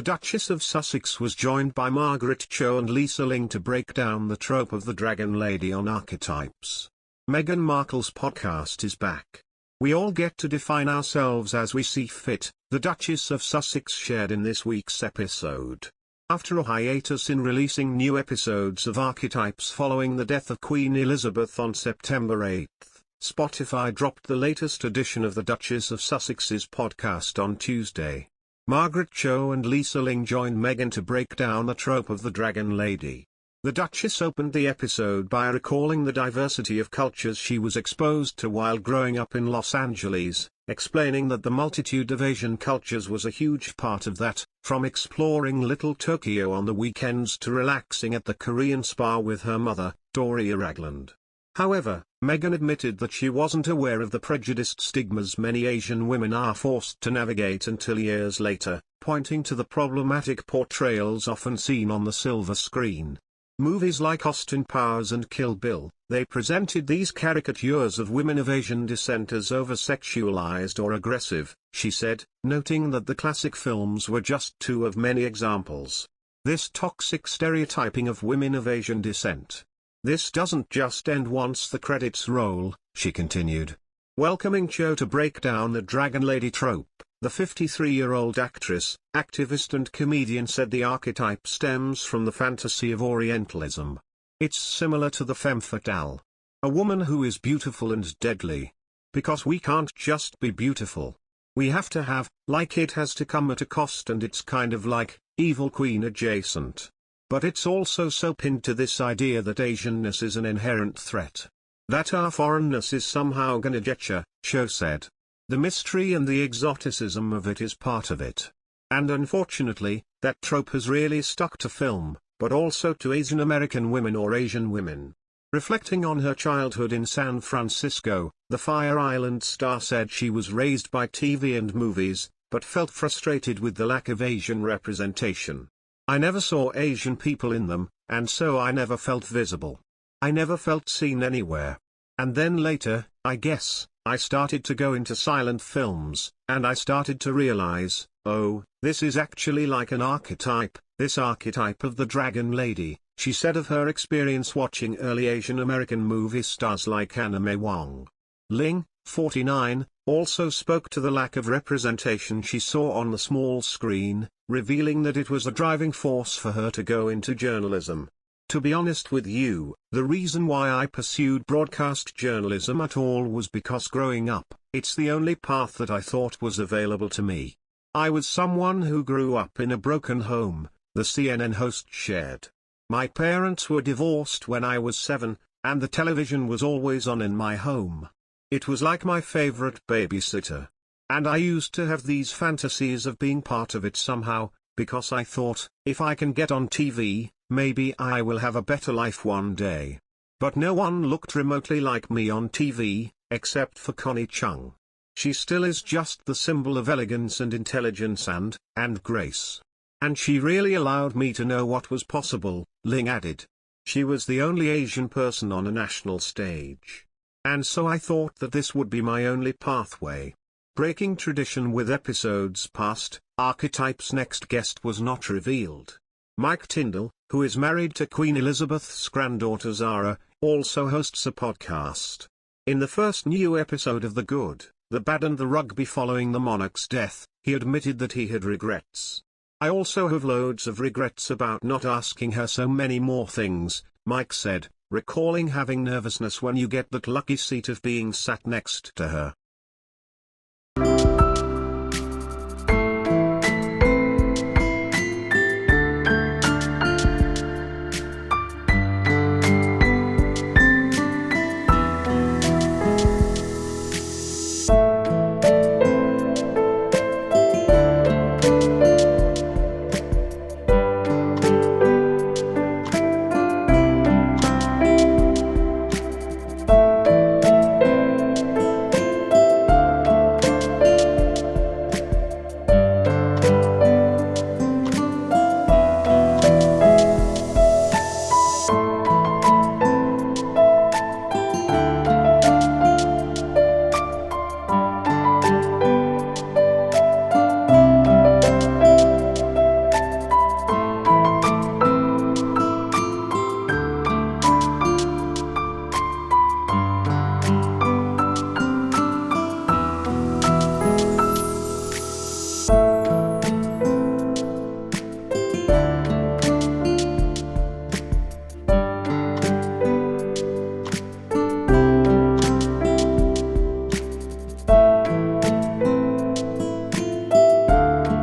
The Duchess of Sussex was joined by Margaret Cho and Lisa Ling to break down the trope of the Dragon Lady on archetypes. Meghan Markle's podcast is back. We all get to define ourselves as we see fit, the Duchess of Sussex shared in this week's episode. After a hiatus in releasing new episodes of Archetypes following the death of Queen Elizabeth on September 8, Spotify dropped the latest edition of the Duchess of Sussex's podcast on Tuesday. Margaret Cho and Lisa Ling joined Meghan to break down the trope of the Dragon Lady. The Duchess opened the episode by recalling the diversity of cultures she was exposed to while growing up in Los Angeles, explaining that the multitude of Asian cultures was a huge part of that, from exploring Little Tokyo on the weekends to relaxing at the Korean spa with her mother, Doria Ragland. However, Meghan admitted that she wasn't aware of the prejudiced stigmas many Asian women are forced to navigate until years later, pointing to the problematic portrayals often seen on the silver screen. Movies like Austin Powers and Kill Bill, they presented these caricatures of women of Asian descent as over-sexualized or aggressive, she said, noting that the classic films were just two of many examples. This toxic stereotyping of women of Asian descent. This doesn't just end once the credits roll, she continued. Welcoming Cho to break down the Dragon Lady trope, the 53-year-old actress, activist and comedian said the archetype stems from the fantasy of Orientalism. It's similar to the femme fatale. A woman who is beautiful and deadly. Because we can't just be beautiful. We have to have, like it has to come at a cost, and it's kind of like, evil queen adjacent. But it's also so pinned to this idea that Asianness is an inherent threat. That our foreignness is somehow gonna get ya, Cho said. The mystery and the exoticism of it is part of it. And unfortunately, that trope has really stuck to film, but also to Asian American women or Asian women. Reflecting on her childhood in San Francisco, the Fire Island star said she was raised by TV and movies, but felt frustrated with the lack of Asian representation. I never saw Asian people in them, and so I never felt visible. I never felt seen anywhere. And then later, I guess, I started to go into silent films, and I started to realize, oh, this is actually like an archetype, this archetype of the Dragon Lady, she said of her experience watching early Asian American movie stars like Anna May Wong. Ling, 49, also spoke to the lack of representation she saw on the small screen, revealing that it was a driving force for her to go into journalism. To be honest with you, the reason why I pursued broadcast journalism at all was because growing up, it's the only path that I thought was available to me. I was someone who grew up in a broken home, the CNN host shared. My parents were divorced when I was 7, and the television was always on in my home. It was like my favorite babysitter. And I used to have these fantasies of being part of it somehow, because I thought, if I can get on TV, maybe I will have a better life one day. But no one looked remotely like me on TV, except for Connie Chung. She still is just the symbol of elegance and intelligence and grace. And she really allowed me to know what was possible, Ling added. She was the only Asian person on a national stage. And so I thought that this would be my only pathway. Breaking tradition with episodes past, Archetype's next guest was not revealed. Mike Tyndall, who is married to Queen Elizabeth's granddaughter Zara, also hosts a podcast. In the first new episode of The Good, the Bad and the Rugby following the monarch's death, he admitted that he had regrets. I also have loads of regrets about not asking her so many more things, Mike said, recalling having nervousness when you get that lucky seat of being sat next to her.